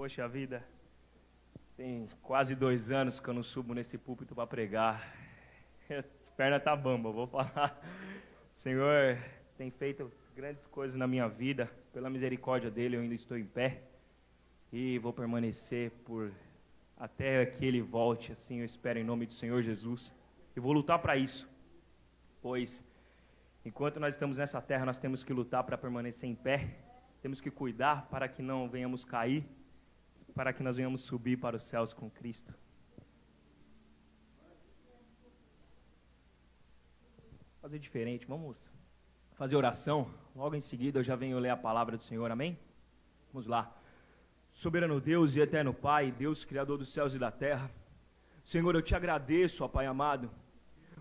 Poxa vida, tem quase 2 anos que eu não subo nesse púlpito para pregar. As pernas tá bamba, vou falar. O Senhor tem feito grandes coisas na minha vida. Pela misericórdia dele eu ainda estou em pé. E vou permanecer até que ele volte, assim eu espero em nome do Senhor Jesus. E vou lutar para isso. Pois, enquanto nós estamos nessa terra, nós temos que lutar para permanecer em pé. Temos que cuidar para que não venhamos cair, para que nós venhamos subir para os céus com Cristo. Fazer diferente, vamos fazer oração. Logo em seguida eu já venho ler a palavra do Senhor, amém? Vamos lá. Soberano Deus e eterno Pai, Deus Criador dos céus e da terra, Senhor, eu te agradeço, ó Pai amado,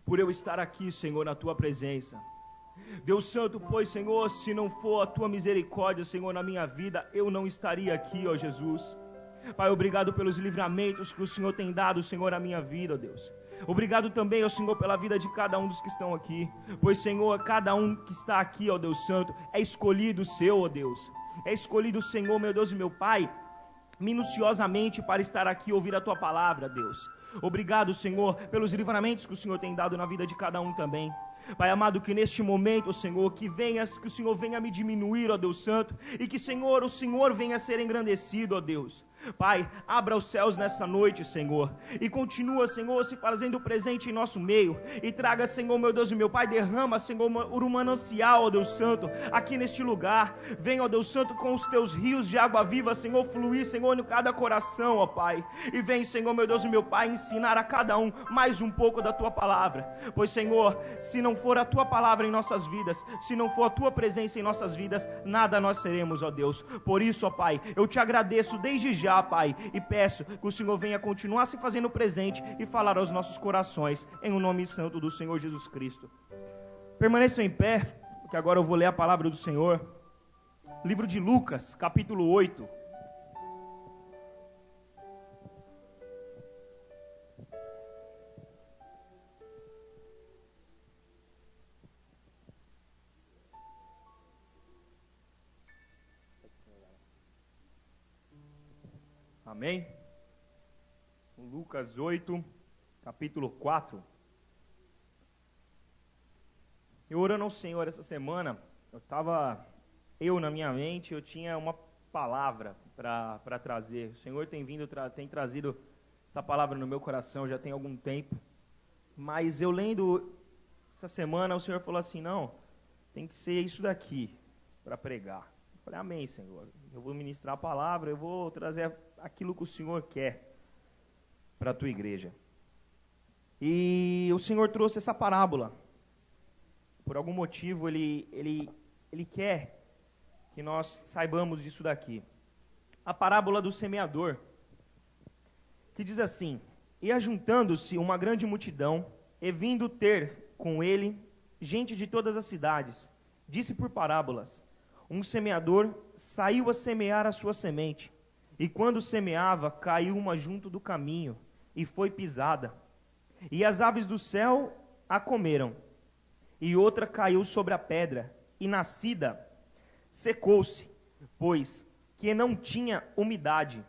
por eu estar aqui, Senhor, na tua presença. Deus Santo, pois, Senhor, se não for a tua misericórdia, Senhor, na minha vida, eu não estaria aqui, ó Jesus. Pai, obrigado pelos livramentos que o Senhor tem dado, Senhor, à minha vida, ó Deus. Obrigado também, ó Senhor, pela vida de cada um dos que estão aqui, pois, Senhor, cada um que está aqui, ó Deus Santo, é escolhido seu, ó Deus. É escolhido, Senhor, meu Deus e meu Pai, minuciosamente para estar aqui e ouvir a tua palavra, Deus. Obrigado, Senhor, pelos livramentos que o Senhor tem dado na vida de cada um também. Pai amado, que neste momento, Senhor, que o Senhor venha me diminuir, ó Deus Santo, e que, Senhor, o Senhor venha a ser engrandecido, ó Deus. Pai, abra os céus nessa noite, Senhor, e continua, Senhor, se fazendo presente em nosso meio, e traga, Senhor, meu Deus e meu Pai, derrama, Senhor, um manancial, ó Deus Santo, aqui neste lugar. Venha, ó Deus Santo, com os teus rios de água viva, Senhor, fluir, Senhor, em cada coração, ó Pai, e vem, Senhor, meu Deus e meu Pai, ensinar a cada um mais um pouco da tua palavra, pois, Senhor, se não for a tua palavra em nossas vidas, se não for a tua presença em nossas vidas, nada nós seremos, ó Deus. Por isso, ó Pai, eu te agradeço desde já, Pai, e peço que o Senhor venha continuar se fazendo presente e falar aos nossos corações, em o nome santo do Senhor Jesus Cristo. Permaneçam em pé, que agora eu vou ler a palavra do Senhor. Livro de Lucas, capítulo 8. Amém? Lucas 8, capítulo 4. Eu orando ao Senhor essa semana, eu na minha mente, eu tinha uma palavra para trazer. O Senhor tem trazido essa palavra no meu coração já tem algum tempo. Mas eu lendo essa semana, o Senhor falou assim, não, tem que ser isso daqui para pregar. Eu falei, amém, Senhor. Eu vou ministrar a palavra, eu vou trazer aquilo que o Senhor quer para a tua igreja. E o Senhor trouxe essa parábola. Por algum motivo, Ele quer que nós saibamos disso daqui. A parábola do semeador, que diz assim, e ajuntando-se uma grande multidão, e vindo ter com ele gente de todas as cidades, disse por parábolas, um semeador saiu a semear a sua semente, e quando semeava, caiu uma junto do caminho, e foi pisada. E as aves do céu a comeram. E outra caiu sobre a pedra, e nascida, secou-se, pois que não tinha umidade.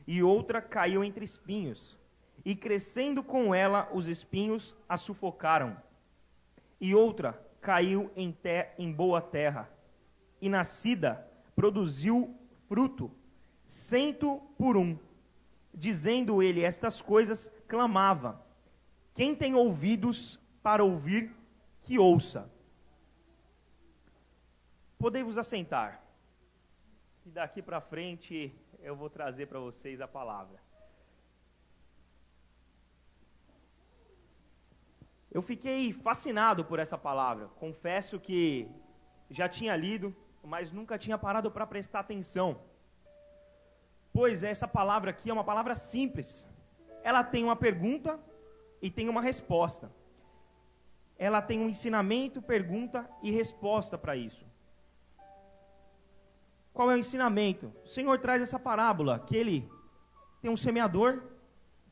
E outra caiu entre espinhos, e crescendo com ela, os espinhos a sufocaram. E outra caiu em boa terra, e nascida, produziu fruto, 100 por 1. Dizendo ele estas coisas, clamava, quem tem ouvidos para ouvir, que ouça. Podei-vos assentar. E daqui para frente, eu vou trazer para vocês a palavra. Eu fiquei fascinado por essa palavra. Confesso que já tinha lido, mas nunca tinha parado para prestar atenção. Pois essa palavra aqui é uma palavra simples. Ela tem uma pergunta e tem uma resposta. Ela tem um ensinamento, pergunta e resposta para isso. Qual é o ensinamento? O Senhor traz essa parábola, que ele tem um semeador,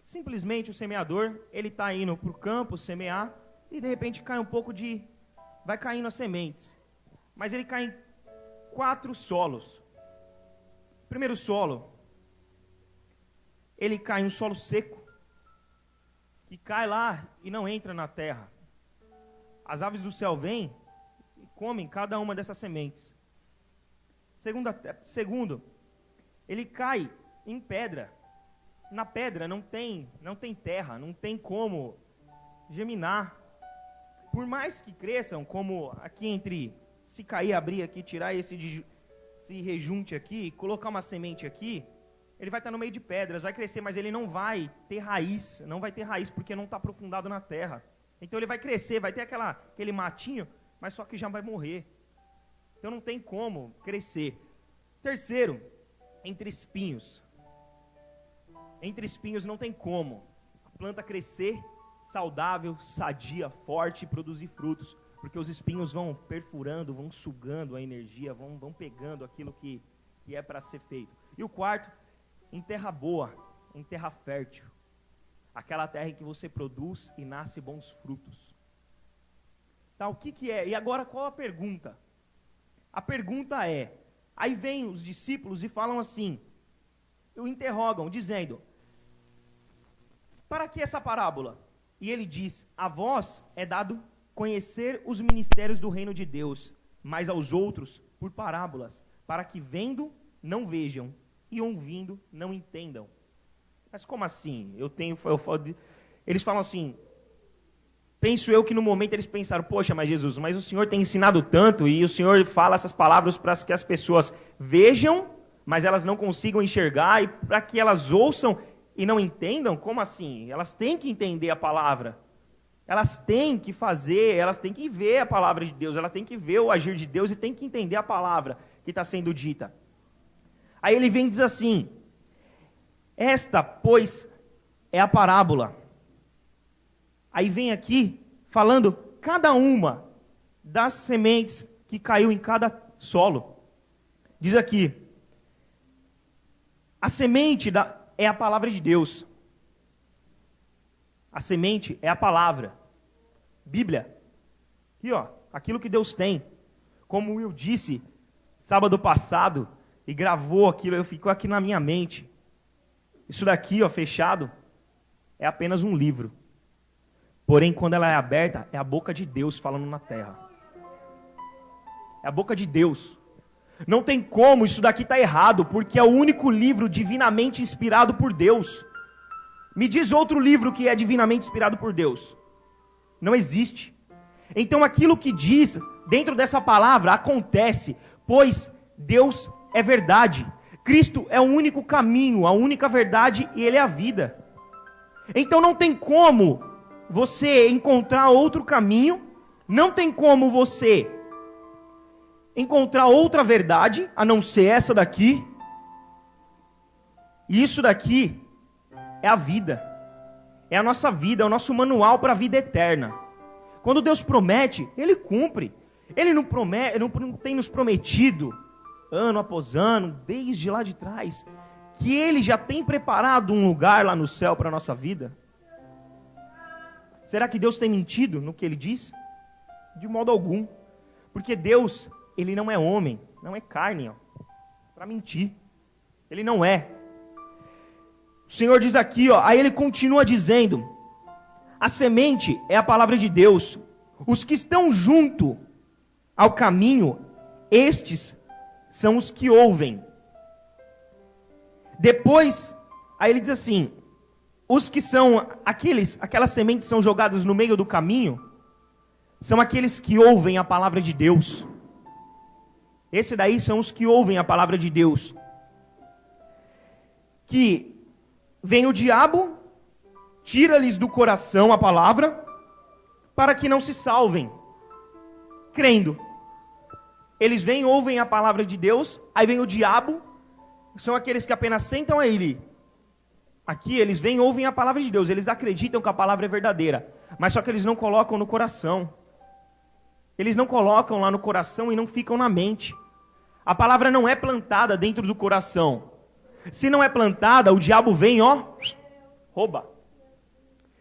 simplesmente o semeador, ele está indo para o campo semear, e de repente vai caindo as sementes. Mas ele cai em 4 solos. O primeiro solo ele cai em um solo seco, que cai lá e não entra na terra. As aves do céu vêm e comem cada uma dessas sementes. Segundo, ele cai em pedra. Na pedra não tem terra, não tem como germinar. Por mais que cresçam, como aqui entre, se cair, abrir aqui, tirar esse rejunte aqui, colocar uma semente aqui, ele vai estar no meio de pedras, vai crescer, mas ele não vai ter raiz, porque não está aprofundado na terra. Então ele vai crescer, vai ter aquele matinho, mas só que já vai morrer. Então não tem como crescer. Terceiro, entre espinhos. Entre espinhos não tem como a planta crescer saudável, sadia, forte e produzir frutos, porque os espinhos vão perfurando, vão sugando a energia, vão pegando aquilo que é para ser feito. E o quarto, em terra boa, em terra fértil, aquela terra em que você produz e nasce bons frutos. Tá, o que é? E agora qual a pergunta? A pergunta é, aí vem os discípulos e falam assim, o interrogam, dizendo, para que essa parábola? E ele diz, a vós é dado conhecer os ministérios do reino de Deus, mas aos outros por parábolas, para que vendo não vejam e ouvindo não entendam. Mas como assim? Eles falam assim, penso eu que no momento eles pensaram, poxa, mas Jesus, mas o Senhor tem ensinado tanto e o Senhor fala essas palavras para que as pessoas vejam, mas elas não consigam enxergar, e para que elas ouçam e não entendam? Como assim? Elas têm que entender a palavra. Elas têm que fazer, elas têm que ver a palavra de Deus, elas têm que ver o agir de Deus e têm que entender a palavra que está sendo dita. Aí ele vem e diz assim, esta, pois, é a parábola. Aí vem aqui, falando cada uma das sementes que caiu em cada solo. Diz aqui, a semente é a palavra de Deus. A semente é a palavra. Bíblia. Aqui, ó, aquilo que Deus tem. Como o Will disse sábado passado, e gravou aquilo, ficou aqui na minha mente. Isso daqui, ó, fechado, é apenas um livro. Porém, quando ela é aberta, é a boca de Deus falando na terra. É a boca de Deus. Não tem como isso daqui estar errado, porque é o único livro divinamente inspirado por Deus. Me diz outro livro que é divinamente inspirado por Deus. Não existe. Então aquilo que diz dentro dessa palavra acontece, pois Deus é verdade. Cristo é o único caminho, a única verdade, e Ele é a vida. Então não tem como você encontrar outro caminho, não tem como você encontrar outra verdade, a não ser essa daqui. E isso daqui é a vida. É a nossa vida, é o nosso manual para a vida eterna. Quando Deus promete, Ele cumpre. Ele não tem nos prometido, ano após ano, desde lá de trás, que Ele já tem preparado um lugar lá no céu para a nossa vida? Será que Deus tem mentido no que Ele diz? De modo algum. Porque Deus, Ele não é homem, não é carne, para mentir. Ele não é. O Senhor diz aqui, ó, aí Ele continua dizendo, a semente é a palavra de Deus. Os que estão junto ao caminho, estes são os que ouvem. Depois, aí ele diz assim, os que são aquelas sementes são jogadas no meio do caminho, são aqueles que ouvem a palavra de Deus. Esse daí são os que ouvem a palavra de Deus. Que vem o diabo, tira-lhes do coração a palavra, para que não se salvem, crendo. Eles vêm, ouvem a palavra de Deus, aí vem o diabo, são aqueles que apenas sentam a ele. Aqui eles vêm, ouvem a palavra de Deus, eles acreditam que a palavra é verdadeira, mas só que eles não colocam no coração. Eles não colocam lá no coração e não ficam na mente. A palavra não é plantada dentro do coração. Se não é plantada, o diabo vem, ó, rouba.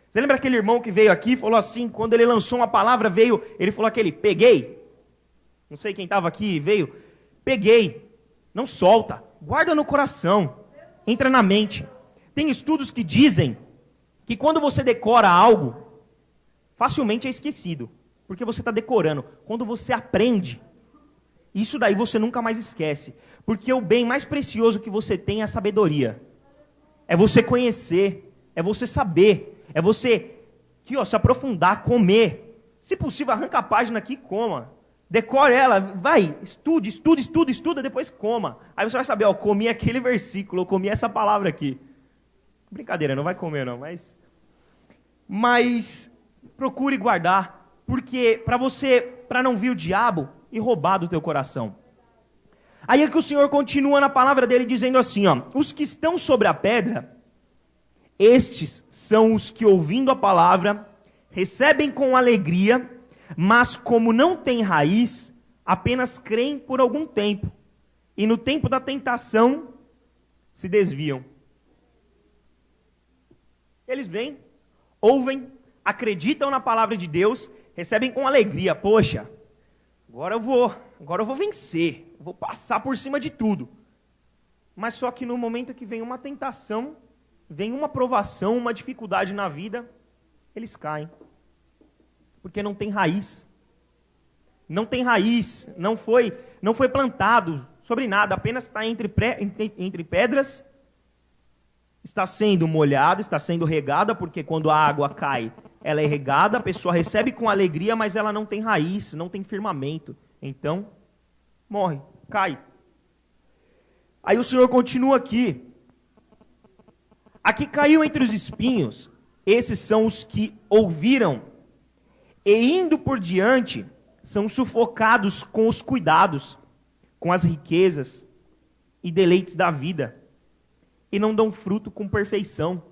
Você lembra aquele irmão que veio aqui e falou assim, quando ele lançou uma palavra, ele falou aquele, peguei. Não sei quem estava aqui, veio, peguei. Não solta, guarda no coração, entra na mente. Tem estudos que dizem que quando você decora algo, facilmente é esquecido, porque você está decorando. Quando você aprende, isso daí você nunca mais esquece, porque o bem mais precioso que você tem é a sabedoria. É você conhecer, é você saber, é você aqui, ó, se aprofundar, comer. Se possível, arranca a página aqui e coma. Decore ela, vai, estuda, depois coma. Aí você vai saber, ó, comi aquele versículo, eu comi essa palavra aqui. Brincadeira, não vai comer não, mas procure guardar, porque para não vir o diabo e roubar do teu coração. Aí é que o Senhor continua na palavra dele dizendo assim, ó, os que estão sobre a pedra, estes são os que ouvindo a palavra, recebem com alegria, mas como não têm raiz, apenas creem por algum tempo, e no tempo da tentação se desviam. Eles vêm, ouvem, acreditam na palavra de Deus, recebem com alegria. Poxa, agora eu vou vencer, eu vou passar por cima de tudo. Mas só que no momento que vem uma tentação, vem uma provação, uma dificuldade na vida, eles caem. Porque não tem raiz. Não tem raiz, não foi plantado sobre nada, apenas está entre pedras, está sendo molhada, está sendo regada, porque quando a água cai, ela é regada, a pessoa recebe com alegria, mas ela não tem raiz, não tem firmamento. Então, morre, cai. Aí o Senhor continua aqui. Aqui caiu entre os espinhos, esses são os que ouviram, e indo por diante, são sufocados com os cuidados, com as riquezas e deleites da vida, e não dão fruto com perfeição.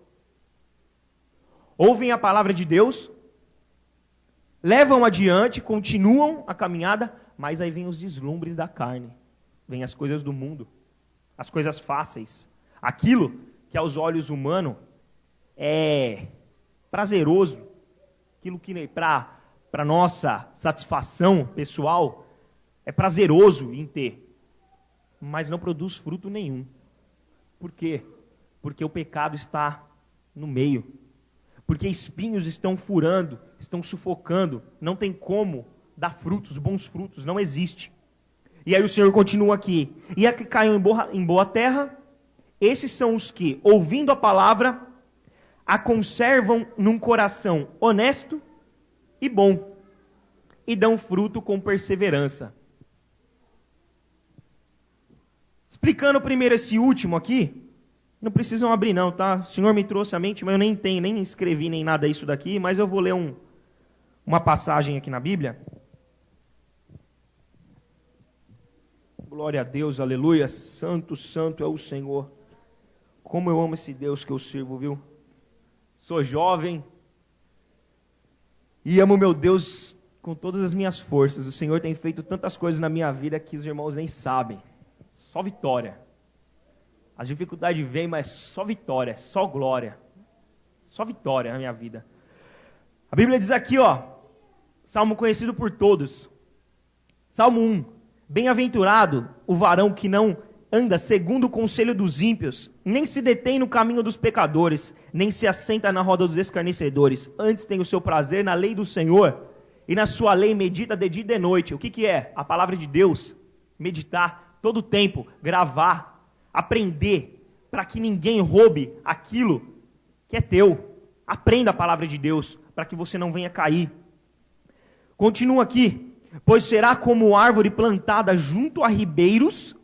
Ouvem a palavra de Deus, levam adiante, continuam a caminhada, mas aí vem os deslumbres da carne, vem as coisas do mundo, as coisas fáceis, aquilo que aos olhos humanos é prazeroso, aquilo que para nossa satisfação pessoal é prazeroso em ter, mas não produz fruto nenhum. Por quê? Porque o pecado está no meio, porque espinhos estão furando, estão sufocando, não tem como dar frutos, bons frutos, não existe. E aí o Senhor continua aqui, e a que caiu em boa terra, esses são os que, ouvindo a palavra, a conservam num coração honesto e bom, e dão fruto com perseverança. Explicando primeiro esse último aqui, não precisam abrir não, tá? O Senhor me trouxe à mente, mas eu nem escrevi nem nada isso daqui, mas eu vou ler uma passagem aqui na Bíblia. Glória a Deus, aleluia, santo, santo é o Senhor. Como eu amo esse Deus que eu sirvo, viu? Sou jovem e amo meu Deus com todas as minhas forças. O Senhor tem feito tantas coisas na minha vida que os irmãos nem sabem. Só vitória. As dificuldades vêm, mas só vitória, só glória. Só vitória na minha vida. A Bíblia diz aqui, ó, salmo conhecido por todos. Salmo 1. Bem-aventurado o varão que não anda segundo o conselho dos ímpios, nem se detém no caminho dos pecadores, nem se assenta na roda dos escarnecedores. Antes tem o seu prazer na lei do Senhor, e na sua lei medita de dia e de noite. O que é? A palavra de Deus. Meditar todo o tempo, gravar, aprender, para que ninguém roube aquilo que é teu. Aprenda a palavra de Deus, para que você não venha cair. Continua aqui. Pois será como árvore plantada junto a ribeiros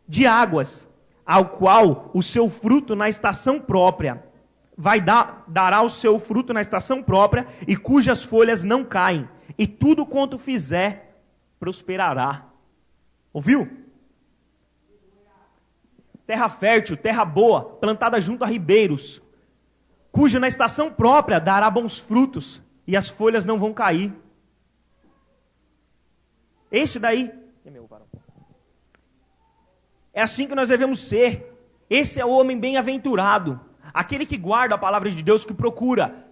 de águas, ao qual o seu fruto na estação própria, dará o seu fruto na estação própria, e cujas folhas não caem, e tudo quanto fizer, prosperará. Ouviu? Terra fértil, terra boa, plantada junto a ribeiros, cuja na estação própria dará bons frutos, e as folhas não vão cair. Esse daí é meu varão. É assim que nós devemos ser. Esse é o homem bem-aventurado, aquele que guarda a palavra de Deus, que procura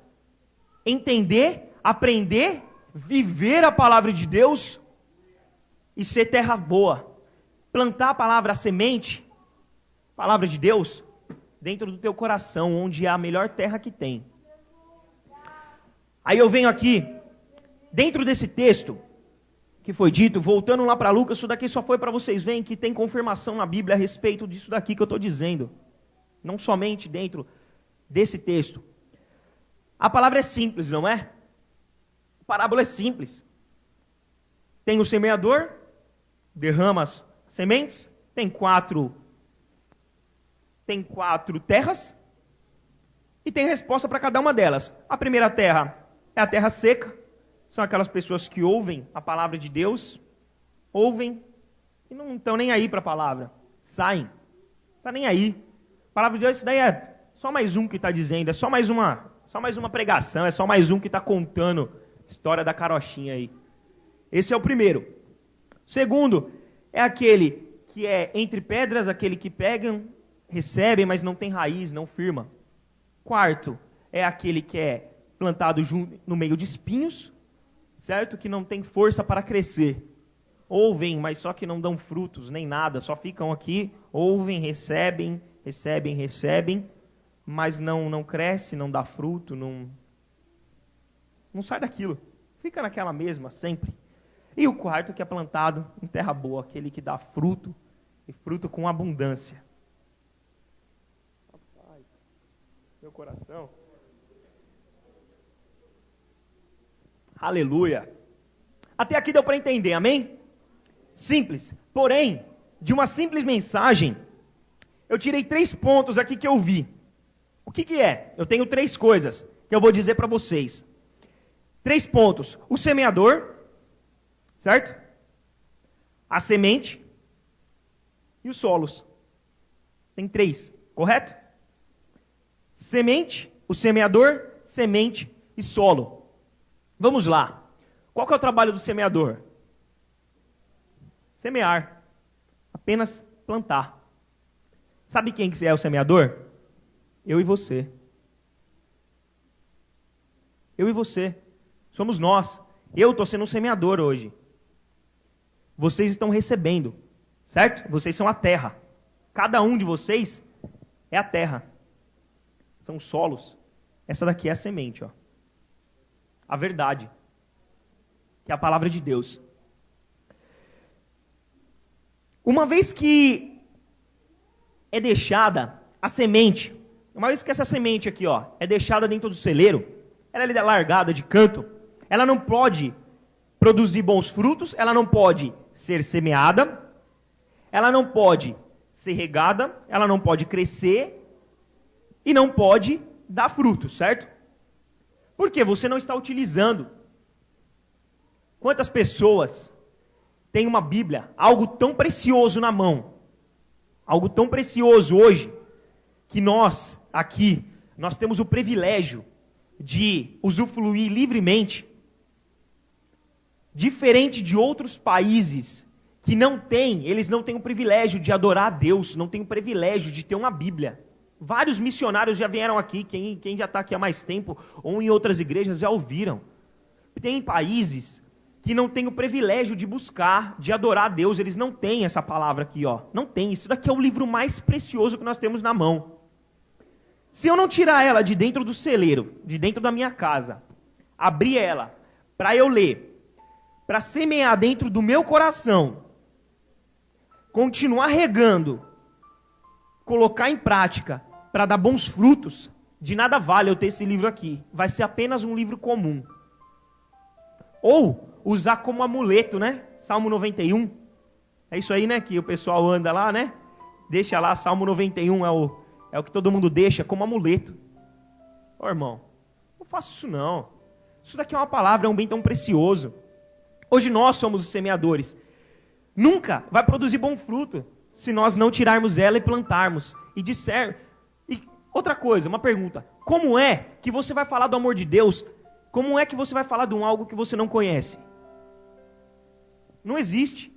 entender, aprender, viver a palavra de Deus e ser terra boa. Plantar a palavra, a semente, palavra de Deus, dentro do teu coração, onde é a melhor terra que tem. Aí eu venho aqui, dentro desse texto que foi dito, voltando lá para Lucas, isso daqui só foi para vocês verem que tem confirmação na Bíblia a respeito disso daqui que eu estou dizendo. Não somente dentro desse texto. A palavra é simples, não é? A parábola é simples. Tem o semeador, derrama as sementes, tem quatro terras, e tem resposta para cada uma delas. A primeira terra é a terra seca, são aquelas pessoas que ouvem a palavra de Deus, ouvem e não estão nem aí para a palavra, saem, não está nem aí. A palavra de Deus, isso daí é só mais um que está dizendo, é só mais uma pregação, é só mais um que está contando a história da carochinha aí. Esse é o primeiro. O segundo é aquele que é entre pedras, aquele que pegam, recebem, mas não tem raiz, não firma. Quarto é aquele que é plantado no meio de espinhos, certo? Que não tem força para crescer. Ouvem, mas só que não dão frutos, nem nada, só ficam aqui, ouvem, recebem, mas não cresce, não dá fruto, não sai daquilo. Fica naquela mesma, sempre. E o quarto que é plantado em terra boa, aquele que dá fruto, e fruto com abundância. Rapaz, meu coração. Aleluia. Até aqui deu para entender, amém? Simples. Porém, de uma simples mensagem, eu tirei 3 pontos aqui que eu vi. O que é? Eu tenho 3 coisas que eu vou dizer para vocês. 3 pontos. O semeador, certo? A semente e os solos. Tem 3, correto? Semente, o semeador, semente e solo. Vamos lá. Qual que é o trabalho do semeador? Semear. Apenas plantar. Sabe quem que é o semeador? Eu e você. Eu e você. Somos nós. Eu estou sendo um semeador hoje. Vocês estão recebendo. Certo? Vocês são a terra. Cada um de vocês é a terra. São solos. Essa daqui é a semente, ó. A verdade. Que é a palavra de Deus. Uma vez que é deixada a semente, uma vez que essa semente aqui, ó, é deixada dentro do celeiro, ela é largada de canto, ela não pode produzir bons frutos, ela não pode ser semeada, ela não pode ser regada, ela não pode crescer e não pode dar frutos, certo? Porque você não está utilizando. Quantas pessoas têm uma Bíblia, algo tão precioso na mão, algo tão precioso hoje, que nós, aqui, nós temos o privilégio de usufruir livremente, diferente de outros países que não têm, eles não têm o privilégio de adorar a Deus, não têm o privilégio de ter uma Bíblia. Vários missionários já vieram aqui, quem já está aqui há mais tempo, ou em outras igrejas, já ouviram. Tem países que não têm o privilégio de buscar, de adorar a Deus, eles não têm essa palavra aqui, ó. Não tem, isso daqui é o livro mais precioso que nós temos na mão. Se eu não tirar ela de dentro do celeiro, de dentro da minha casa, abrir ela, para eu ler, para semear dentro do meu coração, continuar regando, colocar em prática, para dar bons frutos, de nada vale eu ter esse livro aqui. Vai ser apenas um livro comum. Ou usar como amuleto, né? Salmo 91. É isso aí, né? Que o pessoal anda lá, né? Deixa lá, Salmo 91 é o que todo mundo deixa como amuleto. Ô irmão, não faço isso não. Isso daqui é uma palavra, é um bem tão precioso. Hoje nós somos os semeadores. Nunca vai produzir bom fruto se nós não tirarmos ela e plantarmos. E outra coisa, uma pergunta. Como é que você vai falar do amor de Deus? Como é que você vai falar de algo que você não conhece? Não existe.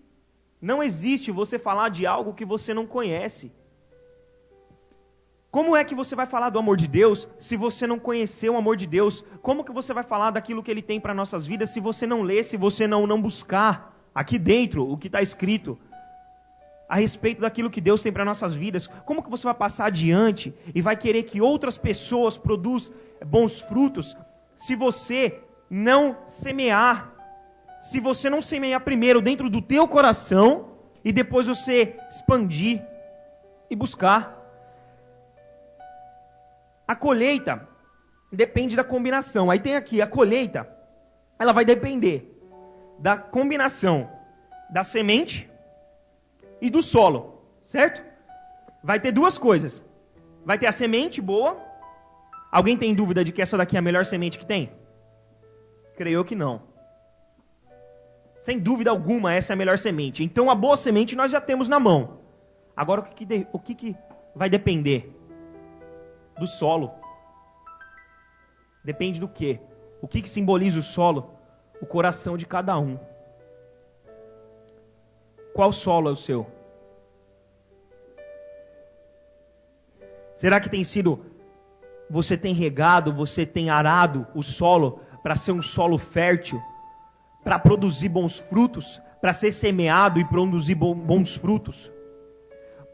Não existe você falar de algo que você não conhece. Como é que você vai falar do amor de Deus se você não conhecer o amor de Deus? Como que você vai falar daquilo que Ele tem para nossas vidas se você não ler, se você não buscar aqui dentro o que está escrito? a respeito daquilo que Deus tem para nossas vidas, como que você vai passar adiante e vai querer que outras pessoas produzam bons frutos, se você não semear, se você não semear primeiro dentro do teu coração, e depois você expandir e buscar. A colheita depende da combinação. Aí tem aqui, a colheita, ela vai depender da combinação da semente e do solo, certo? Vai ter duas coisas. Vai ter a semente boa. Alguém tem dúvida de que essa daqui é a melhor semente que tem? Creio que não. Sem dúvida alguma, essa é a melhor semente. Então, a boa semente nós já temos na mão. Agora, o que vai depender? Do solo. Depende do quê? O que simboliza o solo? O coração de cada um. Qual solo é o seu? Será que tem sido, você tem regado, você tem arado o solo para ser um solo fértil, para produzir bons frutos, para ser semeado e produzir bons frutos?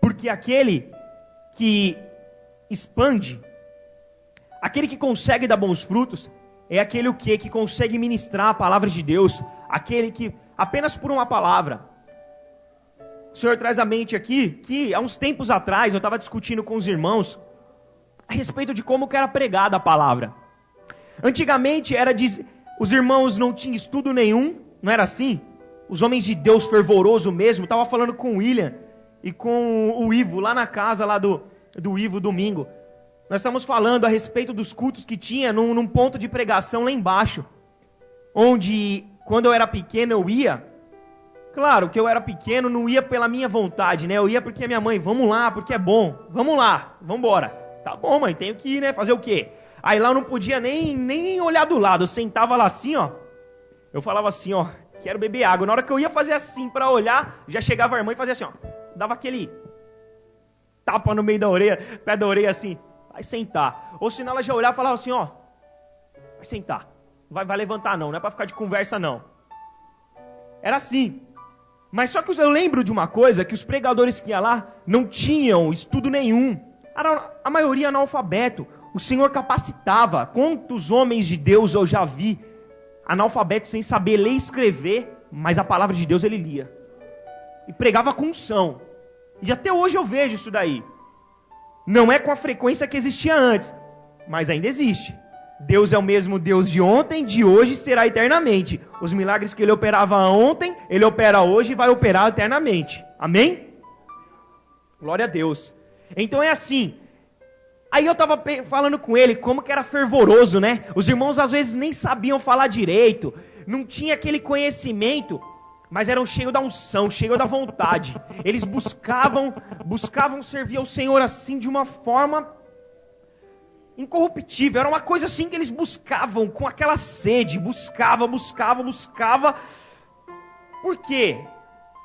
Porque aquele que expande, aquele que consegue dar bons frutos, é aquele o quê? Que consegue ministrar a palavra de Deus, aquele que, apenas por uma palavra. O Senhor traz à mente aqui, que há uns tempos atrás, eu estava discutindo com os irmãos, a respeito de como que era pregada a palavra. Antigamente, os irmãos não tinham estudo nenhum, não era assim? Os homens de Deus fervoroso mesmo, estava falando com o William e com o Ivo, lá na casa lá do Ivo, domingo. Nós estamos falando a respeito dos cultos que tinha num ponto de pregação lá embaixo, onde, quando eu era pequeno, eu ia. Claro que eu era pequeno, não ia pela minha vontade, né? Eu ia porque a minha mãe, vamos lá, porque é bom. Vamos lá, vamos embora. Tá bom, mãe, tenho que ir, né? Fazer o quê? Aí lá eu não podia nem olhar do lado. Eu sentava lá assim, ó. Eu falava assim, ó, quero beber água. Na hora que eu ia fazer assim para olhar, já chegava a irmã e fazia assim, ó. Dava aquele tapa no meio da orelha, pé da orelha assim. Vai sentar. Ou senão ela já olhava e falava assim, ó. Vai sentar. Não vai levantar não é para ficar de conversa não. Era assim. Mas só que eu lembro de uma coisa, que os pregadores que iam lá não tinham estudo nenhum. Era a maioria analfabeto. O Senhor capacitava. Quantos homens de Deus eu já vi analfabetos sem saber ler e escrever, mas a palavra de Deus ele lia. E pregava com unção. E até hoje eu vejo isso daí. Não é com a frequência que existia antes, mas ainda existe. Deus é o mesmo Deus de ontem, de hoje e será eternamente. Os milagres que ele operava ontem, ele opera hoje e vai operar eternamente. Amém? Glória a Deus. Então é assim. Aí eu estava falando com ele como que era fervoroso, né? Os irmãos às vezes nem sabiam falar direito, não tinha aquele conhecimento, mas eram cheios da unção, cheios da vontade. Eles buscavam servir ao Senhor assim de uma forma incorruptível. Era uma coisa assim que eles buscavam com aquela sede, buscava. Por quê?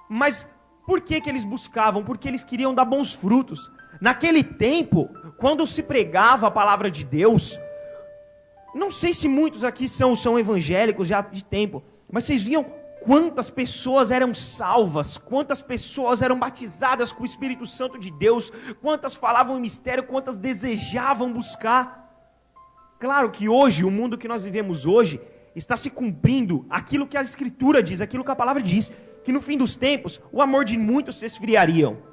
Mas por que eles buscavam? Porque eles queriam dar bons frutos. Naquele tempo, quando se pregava a palavra de Deus, não sei se muitos aqui são evangélicos já de tempo, mas vocês viam quantas pessoas eram salvas, quantas pessoas eram batizadas com o Espírito Santo de Deus, quantas falavam em mistério, quantas desejavam buscar. Claro que hoje, o mundo que nós vivemos hoje, está se cumprindo aquilo que a Escritura diz, aquilo que a palavra diz, que no fim dos tempos, o amor de muitos se esfriariam.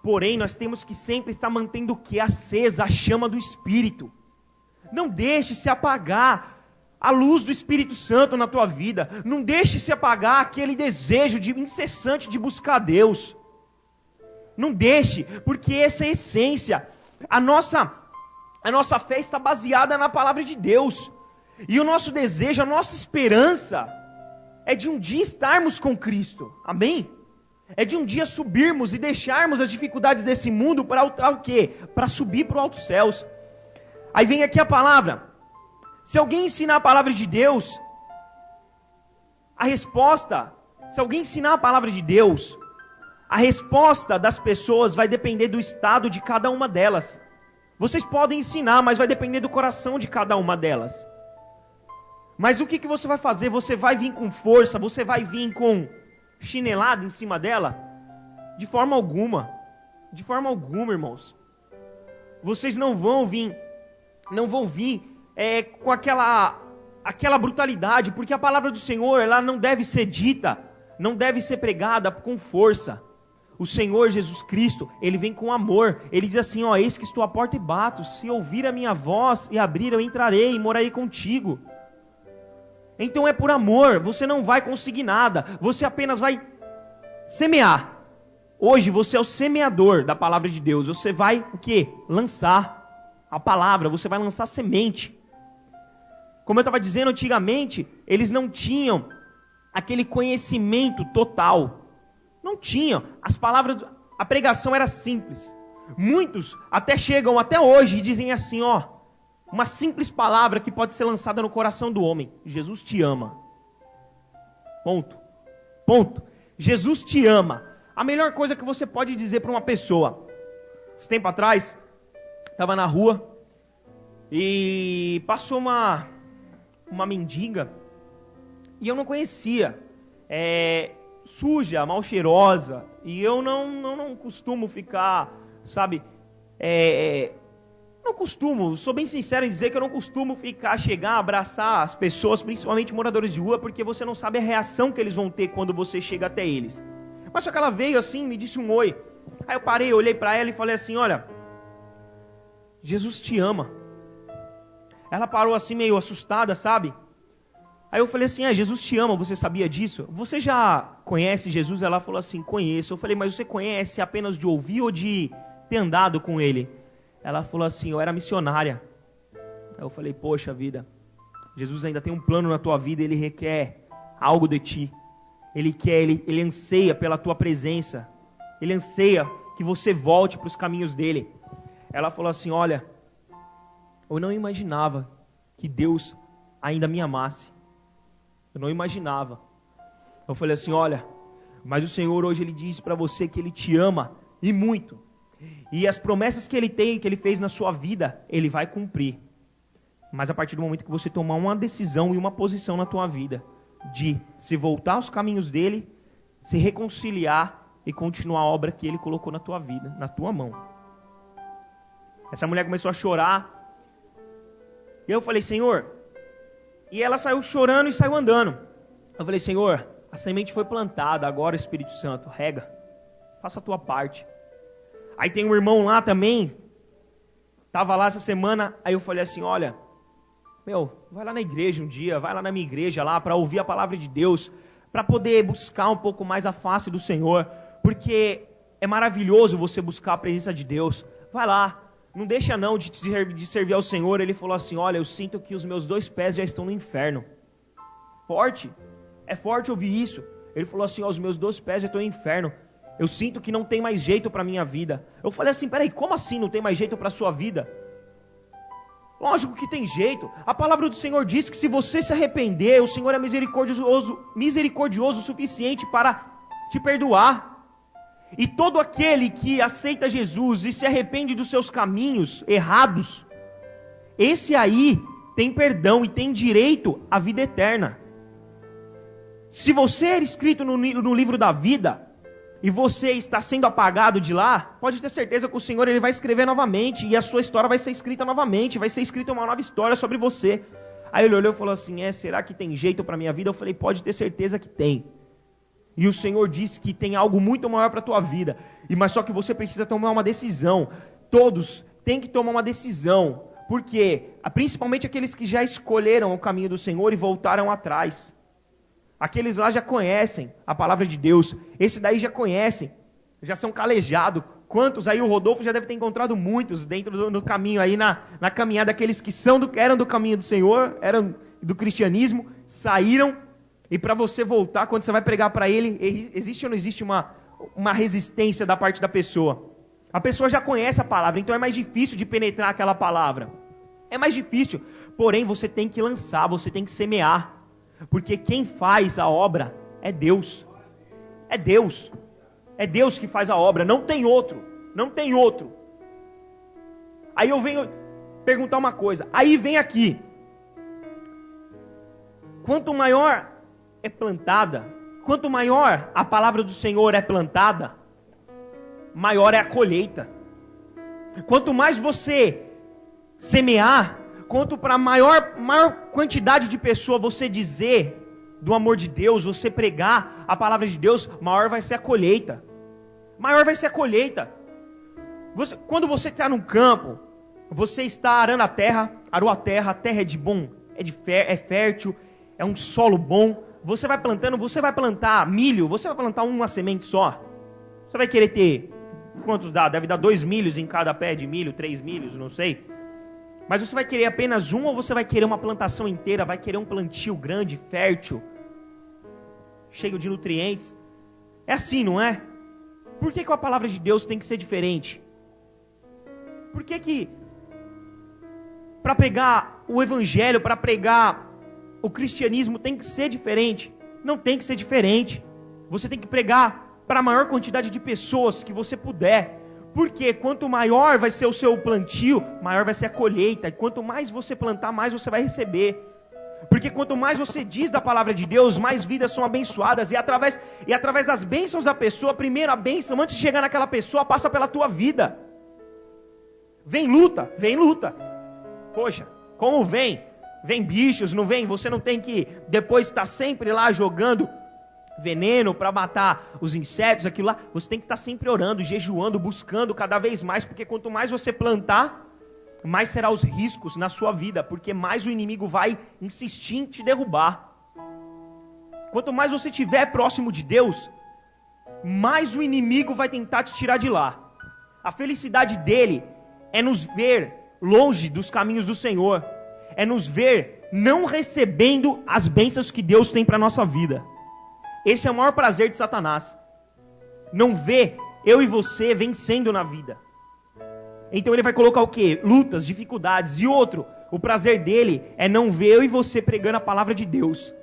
Porém, nós temos que sempre estar mantendo o que? Acesa a chama do Espírito. Não deixe se apagar a luz do Espírito Santo na tua vida. Não deixe se apagar aquele desejo incessante de buscar Deus. Não deixe, porque essa é a essência. A nossa fé está baseada na palavra de Deus. E o nosso desejo, a nossa esperança é de um dia estarmos com Cristo. Amém? É de um dia subirmos e deixarmos as dificuldades desse mundo para o quê? Para subir para os altos céus. Aí vem aqui a palavra. Se alguém ensinar a palavra de Deus, se alguém ensinar a palavra de Deus, a resposta das pessoas vai depender do estado de cada uma delas. Vocês podem ensinar, mas vai depender do coração de cada uma delas. Mas o que você vai fazer? Você vai vir com força, você vai vir com chinelada em cima dela? De forma alguma, irmãos. Vocês não vão vir com aquela brutalidade, porque a palavra do Senhor, ela não deve ser dita, não deve ser pregada com força. O Senhor Jesus Cristo, Ele vem com amor. Ele diz assim, ó, eis que estou à porta e bato, se ouvir a minha voz e abrir, eu entrarei e morarei contigo. Então é por amor, você não vai conseguir nada, você apenas vai semear. Hoje você é o semeador da palavra de Deus, você vai o quê? Lançar a palavra, você vai lançar semente. Como eu estava dizendo, antigamente, eles não tinham aquele conhecimento total. Não tinham. As palavras, a pregação era simples. Muitos até chegam até hoje e dizem assim, ó, uma simples palavra que pode ser lançada no coração do homem. Jesus te ama. Ponto. Jesus te ama. A melhor coisa que você pode dizer para uma pessoa. Esse tempo atrás, estava na rua e passou uma mendiga e eu não conhecia. Suja, mal cheirosa, e eu não costumo ficar, sabe, não costumo, sou bem sincero em dizer que eu não costumo chegar, abraçar as pessoas, principalmente moradores de rua, porque você não sabe a reação que eles vão ter quando você chega até eles. Mas só que ela veio assim, me disse um oi, aí eu parei, olhei para ela e falei assim, olha, Jesus te ama. Ela parou assim meio assustada, sabe? Aí eu falei assim, Jesus te ama, você sabia disso? Você já conhece Jesus? Ela falou assim, conheço. Eu falei, mas você conhece apenas de ouvir ou de ter andado com ele? Ela falou assim, eu era missionária. Aí eu falei, poxa vida, Jesus ainda tem um plano na tua vida, ele requer algo de ti. Ele anseia pela tua presença. Ele anseia que você volte para os caminhos dele. Ela falou assim, olha, eu não imaginava que Deus ainda me amasse. Eu não imaginava. Eu falei assim, olha, mas o Senhor hoje Ele diz para você que Ele te ama e muito. E as promessas que Ele tem, que Ele fez na sua vida, Ele vai cumprir. Mas a partir do momento que você tomar uma decisão e uma posição na tua vida, de se voltar aos caminhos dEle, se reconciliar e continuar a obra que Ele colocou na tua vida, na tua mão. Essa mulher começou a chorar. E eu falei, Senhor... E ela saiu chorando e saiu andando. Eu falei, Senhor, a semente foi plantada, agora Espírito Santo, rega, faça a tua parte. Aí tem um irmão lá também, estava lá essa semana, aí eu falei assim, olha, vai lá na igreja um dia, vai lá na minha igreja lá para ouvir a palavra de Deus, para poder buscar um pouco mais a face do Senhor, porque é maravilhoso você buscar a presença de Deus. Vai lá. Não deixa não de servir ao Senhor. Ele falou assim, olha, eu sinto que os meus 2 pés já estão no inferno. Forte, é forte ouvir isso. Ele falou assim, os meus 2 pés já estão no inferno. Eu sinto que não tem mais jeito para a minha vida. Eu falei assim, peraí, como assim não tem mais jeito para a sua vida? Lógico que tem jeito. A palavra do Senhor diz que se você se arrepender, o Senhor é misericordioso o suficiente para te perdoar. E todo aquele que aceita Jesus e se arrepende dos seus caminhos errados, esse aí tem perdão e tem direito à vida eterna. Se você é escrito no livro da vida, e você está sendo apagado de lá, pode ter certeza que o Senhor Ele vai escrever novamente, e a sua história vai ser escrita novamente, vai ser escrita uma nova história sobre você. Aí ele olhou e falou assim, será que tem jeito para a minha vida? Eu falei, pode ter certeza que tem. E o Senhor disse que tem algo muito maior para a tua vida. Mas só que você precisa tomar uma decisão. Todos têm que tomar uma decisão. Porque, principalmente aqueles que já escolheram o caminho do Senhor e voltaram atrás. Aqueles lá já conhecem a palavra de Deus. Esse daí já conhecem. Já são calejados. Quantos aí, o Rodolfo já deve ter encontrado muitos dentro do caminho aí, na caminhada. Aqueles que eram do caminho do Senhor, eram do cristianismo, saíram. E para você voltar, quando você vai pregar para ele, existe ou não existe uma resistência da parte da pessoa? A pessoa já conhece a palavra, então é mais difícil de penetrar aquela palavra. É mais difícil, porém você tem que lançar, você tem que semear. Porque quem faz a obra é Deus. É Deus. É Deus que faz a obra, não tem outro. Não tem outro. Aí eu venho perguntar uma coisa, aí vem aqui. Quanto maior é plantada, quanto maior a palavra do Senhor é plantada, maior é a colheita. Quanto mais você semear, quanto para maior quantidade de pessoas você dizer do amor de Deus, você pregar a palavra de Deus, maior vai ser a colheita. Maior vai ser a colheita. Quando você está num campo, você está arando a terra, arou a terra é de bom, é fértil, é um solo bom. Você vai plantando, você vai plantar milho, você vai plantar uma semente só. Você vai querer ter, quantos dá? Deve dar 2 milhos em cada pé de milho, 3 milhos, não sei. Mas você vai querer apenas um ou você vai querer uma plantação inteira, vai querer um plantio grande, fértil, cheio de nutrientes? É assim, não é? Por que a palavra de Deus tem que ser diferente? Por que para pregar o evangelho, para pregar o cristianismo tem que ser diferente? Não tem que ser diferente. Você tem que pregar para a maior quantidade de pessoas que você puder. Porque quanto maior vai ser o seu plantio, maior vai ser a colheita. E quanto mais você plantar, mais você vai receber. Porque quanto mais você diz da palavra de Deus, mais vidas são abençoadas. E através das bênçãos da pessoa, primeiro a bênção, antes de chegar naquela pessoa, passa pela tua vida. Vem luta. Poxa, como vem? Vem bichos, não vem? Você não tem que depois estar sempre lá jogando veneno para matar os insetos, aquilo lá. Você tem que estar sempre orando, jejuando, buscando cada vez mais, porque quanto mais você plantar, mais será os riscos na sua vida, porque mais o inimigo vai insistir em te derrubar. Quanto mais você estiver próximo de Deus, mais o inimigo vai tentar te tirar de lá. A felicidade dele é nos ver longe dos caminhos do Senhor, é nos ver não recebendo as bênçãos que Deus tem para a nossa vida. Esse é o maior prazer de Satanás, não ver eu e você vencendo na vida. Então ele vai colocar o quê? Lutas, dificuldades. E outro, o prazer dele é não ver eu e você pregando a palavra de Deus.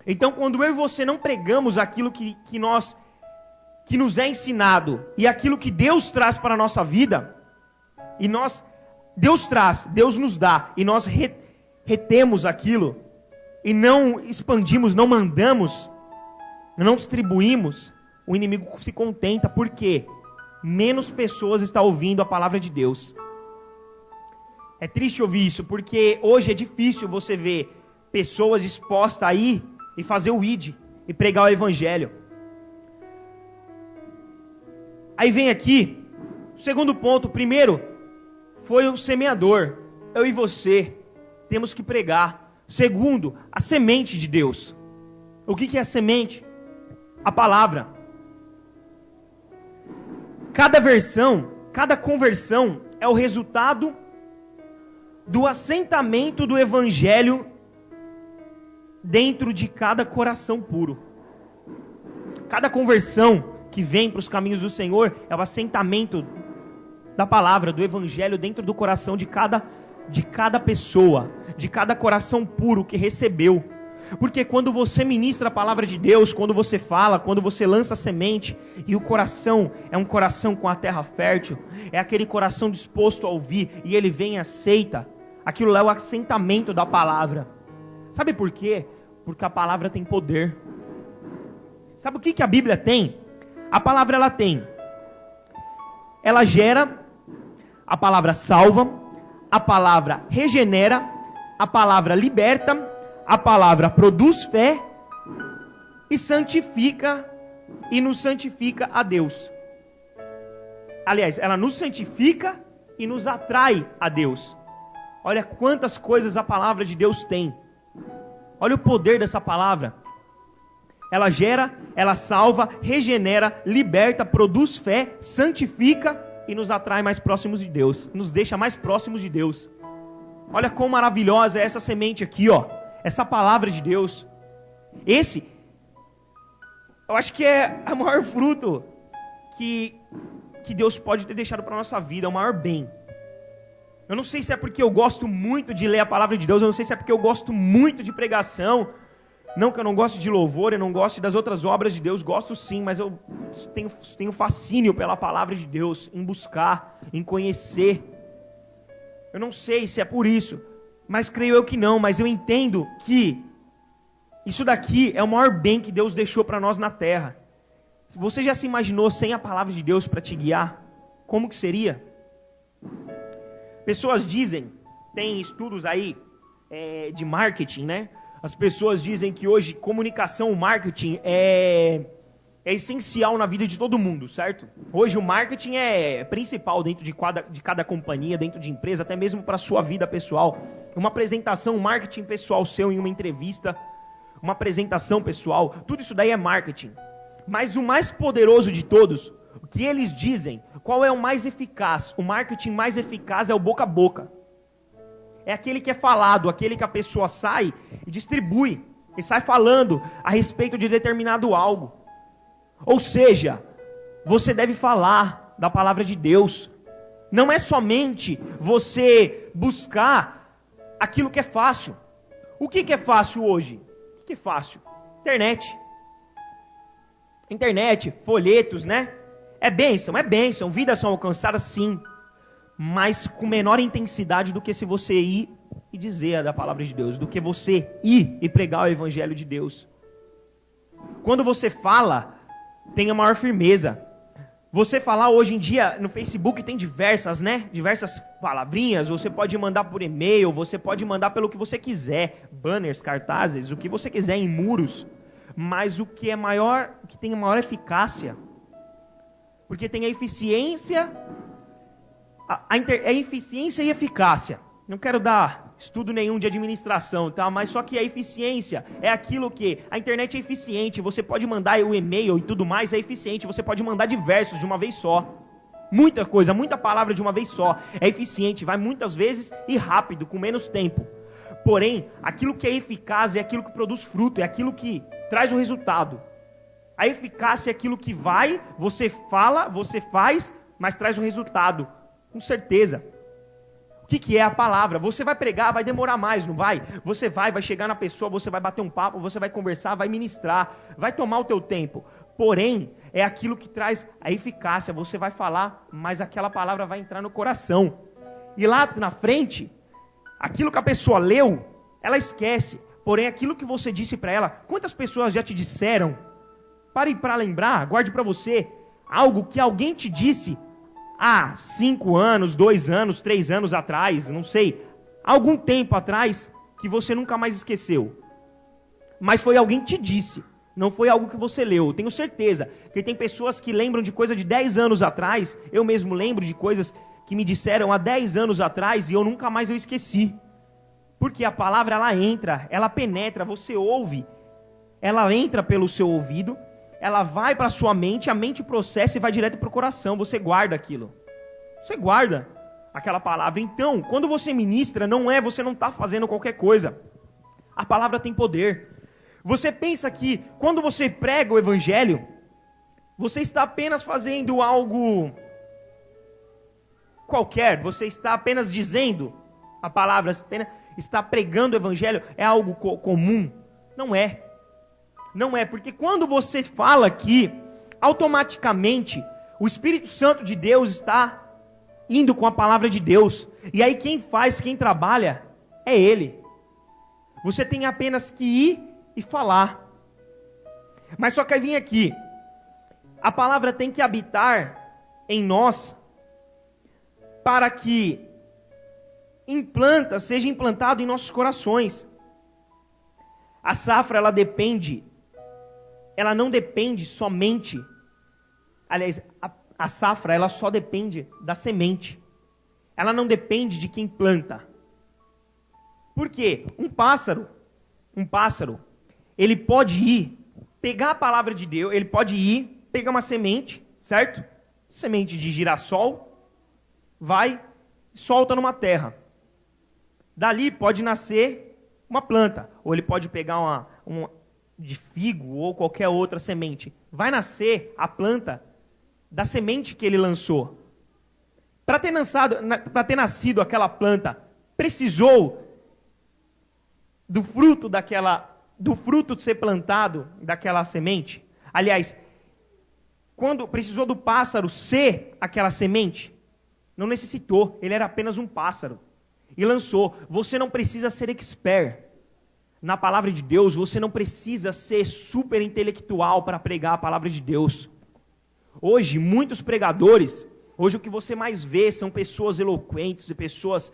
Então quando eu e você não pregamos aquilo que nos é ensinado, e aquilo que Deus traz para a nossa vida, e Deus traz, Deus nos dá, e nós retemos aquilo, e não expandimos, não mandamos, não distribuímos, o inimigo se contenta, porque menos pessoas estão ouvindo a palavra de Deus. É triste ouvir isso, porque hoje é difícil você ver pessoas dispostas a ir e fazer o ID, e pregar o evangelho. Aí vem aqui, o segundo ponto. Primeiro, foi o semeador, eu e você, temos que pregar. Segundo, a semente de Deus. O que é a semente? A palavra. Cada versão, cada conversão é o resultado do assentamento do evangelho dentro de cada coração puro. Cada conversão que vem para os caminhos do Senhor é o assentamento da palavra, do evangelho dentro do coração de cada pessoa, de cada coração puro que recebeu. Porque quando você ministra a palavra de Deus, quando você fala, quando você lança a semente, e o coração é um coração com a terra fértil, é aquele coração disposto a ouvir, e ele vem e aceita, aquilo lá é o assentamento da palavra. Sabe por quê? Porque a palavra tem poder. Sabe o que a Bíblia tem? A palavra ela gera, a palavra salva, a palavra regenera, a palavra liberta, a palavra produz fé e santifica e nos santifica a Deus. Aliás, ela nos santifica e nos atrai a Deus. Olha quantas coisas a palavra de Deus tem. Olha o poder dessa palavra. Ela gera, ela salva, regenera, liberta, produz fé, santifica e nos atrai mais próximos de Deus. Nos deixa mais próximos de Deus. Olha quão maravilhosa é essa semente aqui, ó. Essa palavra de Deus. Eu acho que é o maior fruto que Deus pode ter deixado para a nossa vida, é o maior bem. Eu não sei se é porque eu gosto muito de ler a palavra de Deus, eu não sei se é porque eu gosto muito de pregação. Não que eu não goste de louvor, eu não gosto das outras obras de Deus, gosto sim, mas eu tenho fascínio pela palavra de Deus, em buscar, em conhecer. Eu não sei se é por isso, mas creio eu que não, mas eu entendo que isso daqui é o maior bem que Deus deixou para nós na terra. Você já se imaginou sem a palavra de Deus para te guiar? Como que seria? Pessoas dizem, tem estudos aí de marketing, né? As pessoas dizem que hoje comunicação, marketing é essencial na vida de todo mundo, certo? Hoje o marketing é principal dentro de cada companhia, dentro de empresa, até mesmo para a sua vida pessoal. Uma apresentação, um marketing pessoal seu em uma entrevista, uma apresentação pessoal, tudo isso daí é marketing. Mas o mais poderoso de todos, o que eles dizem, qual é o mais eficaz? O marketing mais eficaz é o boca a boca. É aquele que é falado, aquele que a pessoa sai e distribui, e sai falando a respeito de determinado algo. Ou seja, você deve falar da palavra de Deus. Não é somente você buscar aquilo que é fácil. O que é fácil hoje? O que é fácil? Internet, folhetos, né? É bênção, vidas são alcançadas sim, mas com menor intensidade do que se você ir e dizer da palavra de Deus, do que você ir e pregar o evangelho de Deus. Quando você fala, tenha maior firmeza. Você falar hoje em dia no Facebook tem diversas palavrinhas, você pode mandar por e-mail, você pode mandar pelo que você quiser, banners, cartazes, o que você quiser em muros, mas o que tem a maior eficácia, porque tem a eficiência, eficiência e eficácia. Não quero dar estudo nenhum de administração, tá? Mas só que a eficiência é aquilo que a internet é eficiente, você pode mandar o e-mail e tudo mais, é eficiente, você pode mandar diversos de uma vez só. Muita coisa, muita palavra de uma vez só. É eficiente, vai muitas vezes e rápido, com menos tempo. Porém, aquilo que é eficaz é aquilo que produz fruto, é aquilo que traz o resultado. A eficácia é aquilo que vai, você fala, você faz, mas traz o resultado, com certeza. O que é a palavra? Você vai pregar, vai demorar mais, não vai? Você vai chegar na pessoa, você vai bater um papo, você vai conversar, vai ministrar, vai tomar o teu tempo. Porém, é aquilo que traz a eficácia, você vai falar, mas aquela palavra vai entrar no coração. E lá na frente, aquilo que a pessoa leu, ela esquece. Porém, aquilo que você disse para ela, quantas pessoas já te disseram? Pare para lembrar, guarde para você, algo que alguém te disse há 5 anos, 2 anos, 3 anos atrás, não sei, algum tempo atrás, que você nunca mais esqueceu. Mas foi alguém que te disse, não foi algo que você leu. Eu tenho certeza que tem pessoas que lembram de coisa de 10 anos atrás, eu mesmo lembro de coisas que me disseram há 10 anos atrás e eu nunca mais esqueci. Porque a palavra, ela entra, ela penetra, você ouve, ela entra pelo seu ouvido, ela vai para a sua mente, a mente processa e vai direto para o coração, você guarda aquilo. Você guarda aquela palavra. Então, quando você ministra, você não está fazendo qualquer coisa. A palavra tem poder. Você pensa que quando você prega o evangelho, você está apenas fazendo algo qualquer, você está apenas dizendo a palavra, está pregando o evangelho, é algo comum. Não é. Não é, porque quando você fala aqui, automaticamente, o Espírito Santo de Deus está indo com a palavra de Deus. E aí quem trabalha, é Ele. Você tem apenas que ir e falar. Mas só que aí vem aqui, a palavra tem que habitar em nós, para que seja implantado em nossos corações. A safra, ela não depende somente, aliás, a safra, ela só depende da semente. Ela não depende de quem planta. Por quê? Um pássaro, ele pode ir, pegar a palavra de Deus, ele pode ir, pegar uma semente, certo? Semente de girassol, vai, solta numa terra. Dali pode nascer uma planta, ou ele pode pegar de figo ou qualquer outra semente. Vai nascer a planta da semente que ele lançou. Para ter nascido aquela planta, precisou do fruto ser plantado daquela semente. Aliás, quando precisou do pássaro ser aquela semente, não necessitou, ele era apenas um pássaro. E lançou. Você não precisa ser expert na palavra de Deus, você não precisa ser super intelectual para pregar a palavra de Deus. Hoje, muitos pregadores, hoje o que você mais vê são pessoas eloquentes, pessoas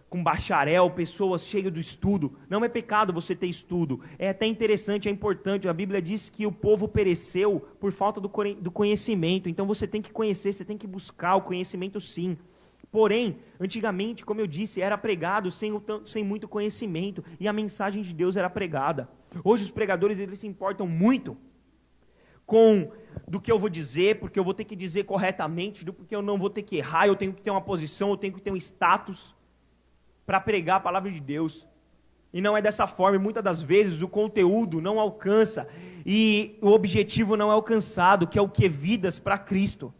com bacharel, pessoas cheias do estudo. Não é pecado você ter estudo, é até interessante, é importante. A Bíblia diz que o povo pereceu por falta do conhecimento. Então você tem que conhecer, você tem que buscar o conhecimento, sim. Porém, antigamente, como eu disse, era pregado sem muito conhecimento, e a mensagem de Deus era pregada. Hoje os pregadores, eles se importam muito do que eu vou dizer, porque eu vou ter que dizer corretamente, porque eu não vou ter que errar, eu tenho que ter uma posição, eu tenho que ter um status para pregar a palavra de Deus. E não é dessa forma, e muitas das vezes o conteúdo não alcança, e o objetivo não é alcançado, que é o que? Vidas para Cristo.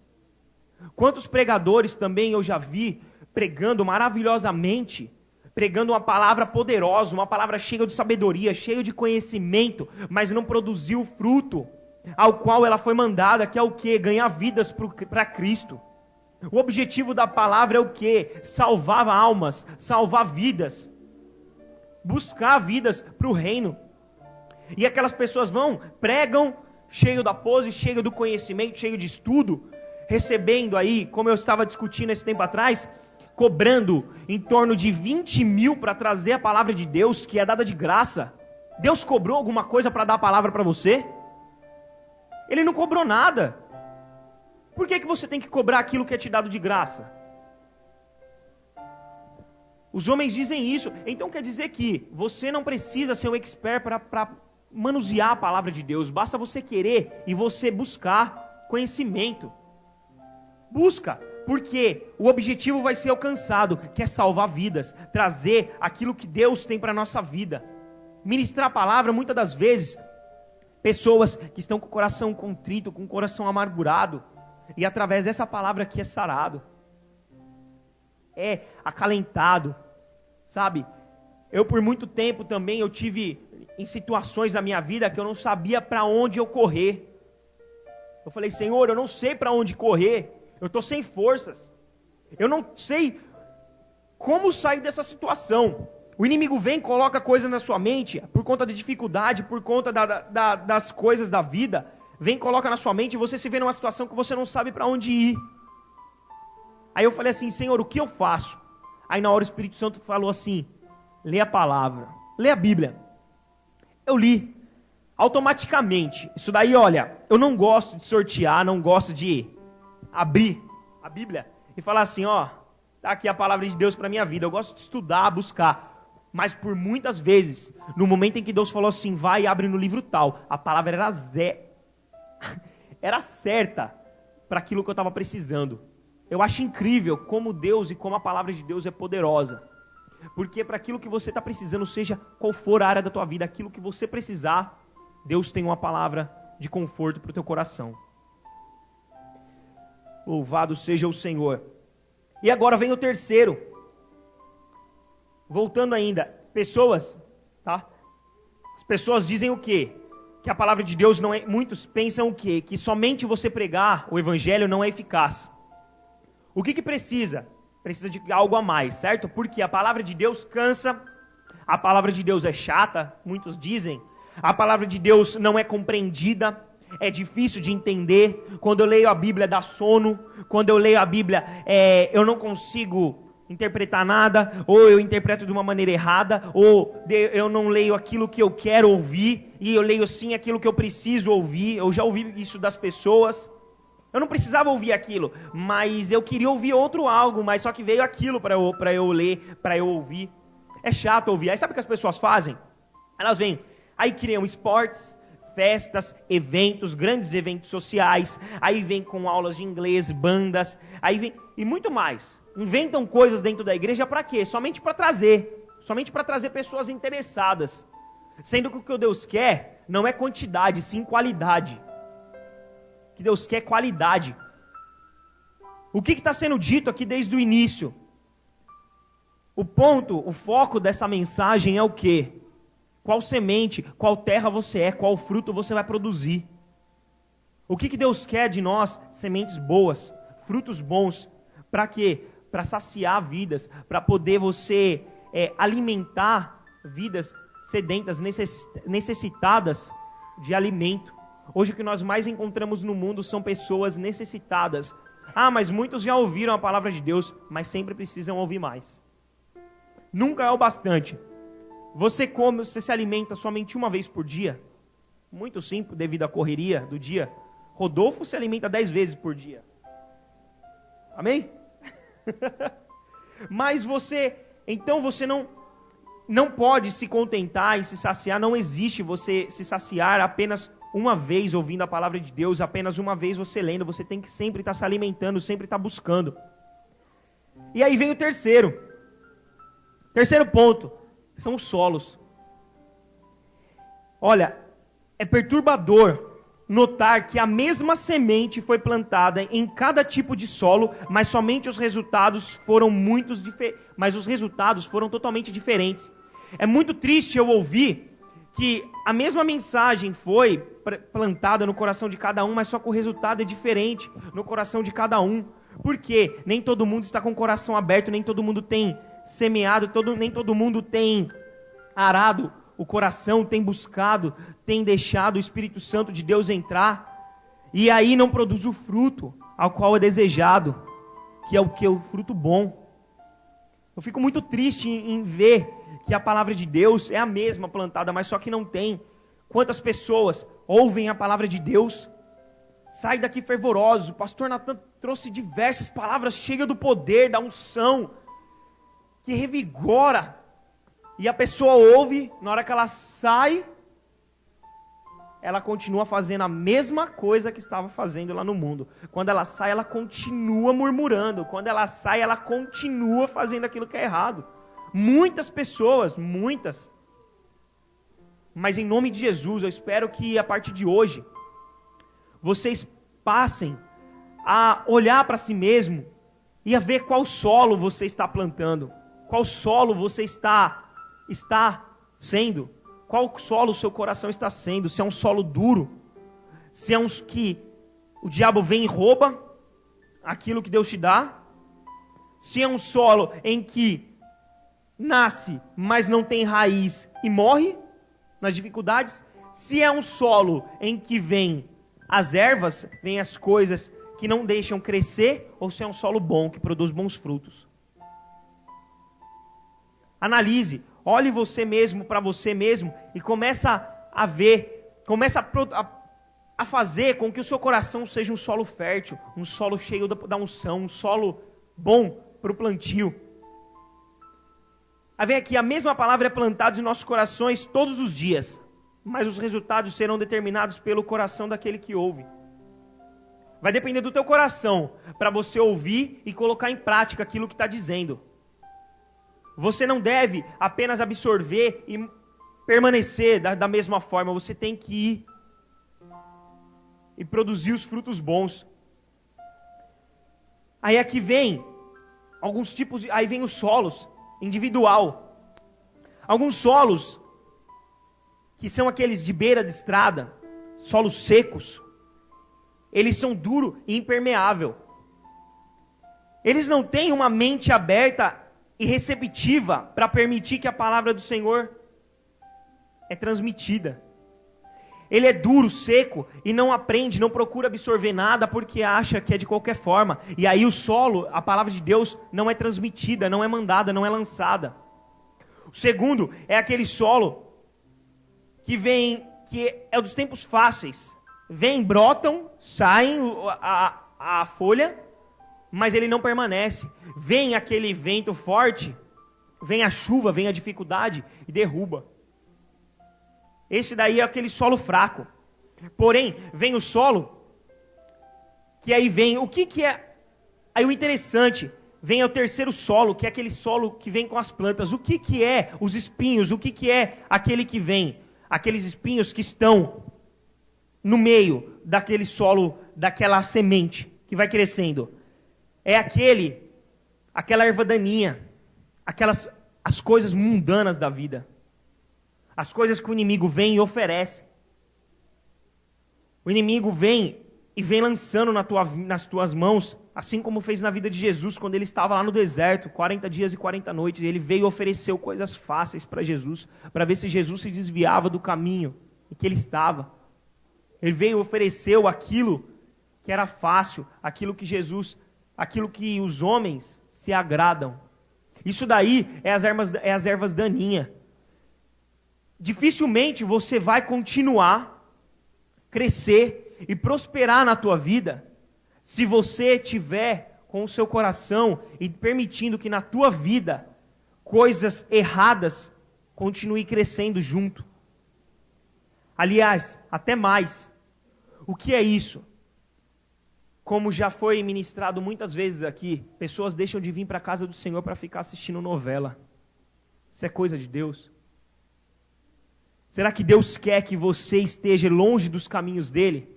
Quantos pregadores também eu já vi pregando maravilhosamente, pregando uma palavra poderosa, uma palavra cheia de sabedoria, cheia de conhecimento, mas não produziu o fruto ao qual ela foi mandada, que é o quê? Ganhar vidas para Cristo. O objetivo da palavra é o quê? Salvar almas, salvar vidas, buscar vidas para o reino. E aquelas pessoas pregam, cheio da pose, cheio do conhecimento, cheio de estudo, recebendo aí, como eu estava discutindo esse tempo atrás, cobrando em torno de 20 mil para trazer a palavra de Deus, que é dada de graça. Deus cobrou alguma coisa para dar a palavra para você? Ele não cobrou nada. Por que você tem que cobrar aquilo que é te dado de graça? Os homens dizem isso. Então quer dizer que você não precisa ser um expert para manusear a palavra de Deus. Basta você querer e você buscar conhecimento. Busca, porque o objetivo vai ser alcançado, que é salvar vidas, trazer aquilo que Deus tem para a nossa vida. Ministrar a palavra, muitas das vezes, pessoas que estão com o coração contrito, com o coração amargurado, e através dessa palavra aqui é sarado, é acalentado, sabe? Eu por muito tempo também, eu tive em situações na minha vida que eu não sabia para onde eu correr. Eu falei, Senhor, eu não sei para onde correr, eu estou sem forças, eu não sei como sair dessa situação. O inimigo vem, coloca coisas na sua mente, por conta de dificuldade, por conta das coisas da vida, vem, coloca na sua mente e você se vê numa situação que você não sabe para onde ir. Aí eu falei assim, Senhor, o que eu faço? Aí na hora o Espírito Santo falou assim, lê a palavra, lê a Bíblia. Eu li, automaticamente. Isso daí, olha, eu não gosto de sortear, não gosto de abrir a Bíblia e falar assim, ó, tá aqui a palavra de Deus para minha vida. Eu gosto de estudar, buscar. Mas por muitas vezes, no momento em que Deus falou assim, vai e abre no livro tal, a palavra era certa para aquilo que eu estava precisando. Eu acho incrível como Deus e como a palavra de Deus é poderosa. Porque para aquilo que você está precisando, seja qual for a área da tua vida, aquilo que você precisar, Deus tem uma palavra de conforto para o teu coração. Louvado seja o Senhor. E agora vem o terceiro. Voltando ainda, pessoas, tá? As pessoas dizem o quê? Que a palavra de Deus não é... Muitos pensam o quê? Que somente você pregar o evangelho não é eficaz. O que precisa? Precisa de algo a mais, certo? Porque a palavra de Deus cansa, a palavra de Deus é chata, muitos dizem. A palavra de Deus não é compreendida, é difícil de entender. Quando eu leio a Bíblia dá sono. Quando eu leio a Bíblia, eu não consigo interpretar nada, ou eu interpreto de uma maneira errada, ou eu não leio aquilo que eu quero ouvir, e eu leio sim aquilo que eu preciso ouvir. Eu já ouvi isso das pessoas. Eu não precisava ouvir aquilo, mas eu queria ouvir outro algo, mas só que veio aquilo para eu ler, para eu ouvir. É chato ouvir. Aí sabe o que as pessoas fazem? Elas vêm, aí criam esportes, festas, eventos, grandes eventos sociais, aí vem com aulas de inglês, bandas, aí vem, e muito mais. Inventam coisas dentro da igreja para quê? Somente para trazer pessoas interessadas. Sendo que o que Deus quer não é quantidade, sim qualidade. O que Deus quer é qualidade. O que está sendo dito aqui desde o início? O foco dessa mensagem é o quê? Qual semente, qual terra você é, qual fruto você vai produzir. O que Deus quer de nós? Sementes boas, frutos bons. Para quê? Para saciar vidas, para poder você alimentar vidas sedentas, necessitadas de alimento. Hoje o que nós mais encontramos no mundo são pessoas necessitadas. Ah, mas muitos já ouviram a palavra de Deus, mas sempre precisam ouvir mais. Nunca é o bastante. Você se alimenta somente uma vez por dia? Muito simples, devido à correria do dia. Rodolfo se alimenta 10 vezes por dia. Amém? Mas então você não pode se contentar em se saciar. Não existe você se saciar apenas uma vez ouvindo a palavra de Deus, apenas uma vez você lendo. Você tem que sempre estar se alimentando, sempre estar buscando. E aí vem o terceiro ponto, são os solos. Olha, é perturbador notar que a mesma semente foi plantada em cada tipo de solo, mas somente os resultados foram totalmente diferentes. É muito triste eu ouvir que a mesma mensagem foi plantada no coração de cada um, mas só que o resultado é diferente no coração de cada um. Por quê? Nem todo mundo está com o coração aberto, nem todo mundo tem semeado, nem todo mundo tem arado o coração, tem buscado, tem deixado o Espírito Santo de Deus entrar, e aí não produz o fruto ao qual é desejado, que é o fruto bom. Eu fico muito triste em ver que a palavra de Deus é a mesma plantada, mas só que não tem. Quantas pessoas ouvem a palavra de Deus, saem daqui fervorosos. O pastor Natan trouxe diversas palavras cheias do poder, da unção, que revigora. E a pessoa ouve, na hora que ela sai, ela continua fazendo a mesma coisa que estava fazendo lá no mundo. Quando ela sai, ela continua murmurando. Quando ela sai, ela continua fazendo aquilo que é errado. Muitas pessoas, muitas. Mas em nome de Jesus, eu espero que a partir de hoje, vocês passem a olhar para si mesmo e a ver qual solo você está plantando. Qual solo você está sendo? Qual solo o seu coração está sendo? Se é um solo duro, se é uns que o diabo vem e rouba aquilo que Deus te dá, se é um solo em que nasce, mas não tem raiz e morre nas dificuldades, se é um solo em que vem as ervas, vem as coisas que não deixam crescer, ou se é um solo bom, que produz bons frutos. Analise, olhe você mesmo para você mesmo e começa a ver, começa a fazer com que o seu coração seja um solo fértil, um solo cheio da unção, um solo bom para o plantio. A ver aqui, a mesma palavra é plantada em nossos corações todos os dias, mas os resultados serão determinados pelo coração daquele que ouve. Vai depender do teu coração para você ouvir e colocar em prática aquilo que está dizendo. Você não deve apenas absorver e permanecer da mesma forma. Você tem que ir e produzir os frutos bons. Aí aqui vem alguns tipos aí vem os solos individual. Alguns solos que são aqueles de beira de estrada, solos secos. Eles são duros e impermeável. Eles não têm uma mente aberta e receptiva para permitir que a palavra do Senhor é transmitida. Ele é duro, seco e não aprende, não procura absorver nada porque acha que é de qualquer forma. E aí o solo, a palavra de Deus não é transmitida, não é mandada, não é lançada. O segundo é aquele solo que é dos tempos fáceis. Vem, brotam, saem a folha, mas ele não permanece. Vem aquele vento forte, vem a chuva, vem a dificuldade e derruba. Esse daí é aquele solo fraco. Porém, vem o solo, que aí vem, o que é? Aí o interessante, vem o terceiro solo, que é aquele solo que vem com as plantas. O que é os espinhos? O que é aquele que vem? Aqueles espinhos que estão no meio daquele solo, daquela semente que vai crescendo. É aquela erva daninha, as coisas mundanas da vida. As coisas que o inimigo vem e oferece. O inimigo vem e vem lançando nas tuas mãos, assim como fez na vida de Jesus, quando ele estava lá no deserto, 40 dias e 40 noites, ele veio e ofereceu coisas fáceis para Jesus, para ver se Jesus se desviava do caminho em que ele estava. Ele veio e ofereceu aquilo que era fácil, aquilo que os homens se agradam. Isso daí é as ervas daninhas. Dificilmente você vai continuar, crescer e prosperar na tua vida se você tiver com o seu coração e permitindo que na tua vida coisas erradas continuem crescendo junto. Aliás, até mais. O que é isso? Como já foi ministrado muitas vezes aqui, pessoas deixam de vir para a casa do Senhor para ficar assistindo novela. Isso é coisa de Deus? Será que Deus quer que você esteja longe dos caminhos dele?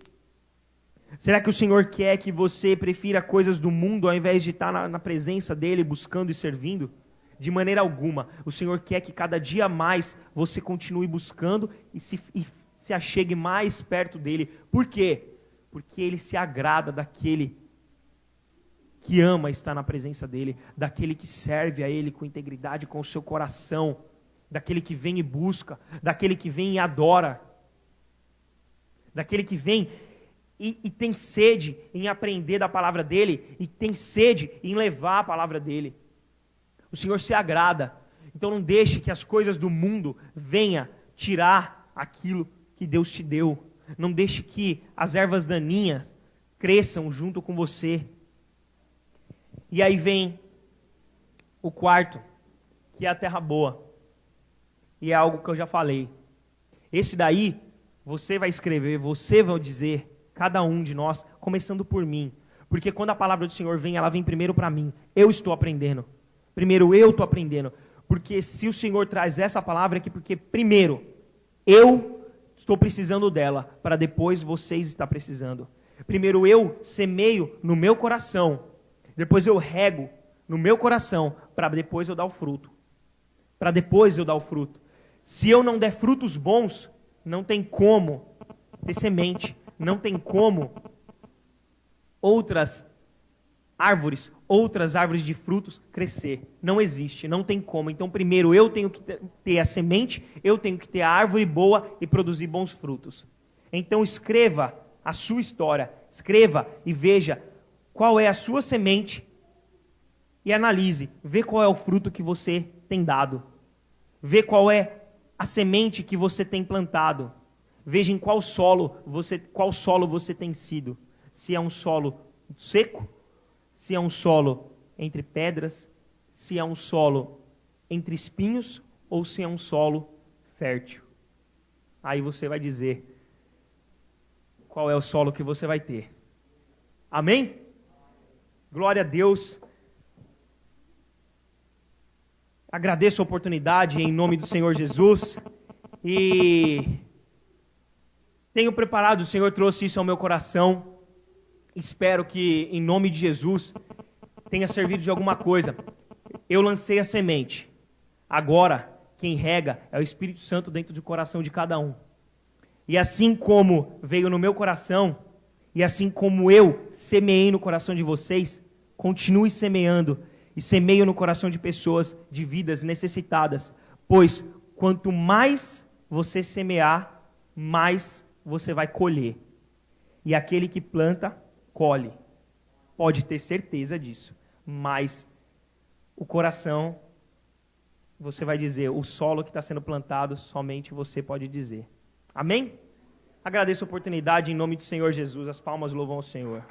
Será que o Senhor quer que você prefira coisas do mundo ao invés de estar na presença dele, buscando e servindo? De maneira alguma. O Senhor quer que cada dia mais você continue buscando e se achegue mais perto dele. Por quê? Porque ele se agrada daquele que ama estar na presença dele, daquele que serve a ele com integridade, com o seu coração, daquele que vem e busca, daquele que vem e adora, daquele que vem e tem sede em aprender da palavra dele, e tem sede em levar a palavra dele. O Senhor se agrada. Então não deixe que as coisas do mundo venham tirar aquilo que Deus te deu. Não deixe que as ervas daninhas cresçam junto com você. E aí vem o quarto, que é a terra boa. E é algo que eu já falei. Esse daí, você vai escrever, você vai dizer, cada um de nós, começando por mim. Porque quando a palavra do Senhor vem, ela vem primeiro para mim. Eu estou aprendendo. Primeiro eu estou aprendendo. Porque se o Senhor traz essa palavra aqui, porque primeiro eu estou precisando dela, para depois vocês estar precisando. Primeiro eu semeio no meu coração, depois eu rego no meu coração, para depois eu dar o fruto. Para depois eu dar o fruto. Se eu não der frutos bons, não tem como ter semente, não tem como outras árvores de frutos crescer. Não existe, não tem como. Então primeiro eu tenho que ter a semente, eu tenho que ter a árvore boa e produzir bons frutos. Então escreva a sua história, escreva e veja qual é a sua semente e analise, vê qual é o fruto que você tem dado. Vê qual é a semente que você tem plantado. Veja em qual solo você tem sido. Se é um solo seco, se é um solo entre pedras, se é um solo entre espinhos ou se é um solo fértil. Aí você vai dizer qual é o solo que você vai ter. Amém? Glória a Deus. Agradeço a oportunidade em nome do Senhor Jesus e tenho preparado, o Senhor trouxe isso ao meu coração. Espero que em nome de Jesus tenha servido de alguma coisa. Eu lancei a semente. Agora quem rega é o Espírito Santo dentro do coração de cada um. E assim como veio no meu coração, e assim como eu semeei no coração de vocês, continue semeando. E semeio no coração de pessoas, de vidas necessitadas. Pois quanto mais você semear, mais você vai colher. E aquele que planta, colhe. Pode ter certeza disso. Mas o coração, você vai dizer, o solo que está sendo plantado, somente você pode dizer. Amém? Agradeço a oportunidade em nome do Senhor Jesus. As palmas louvam o Senhor.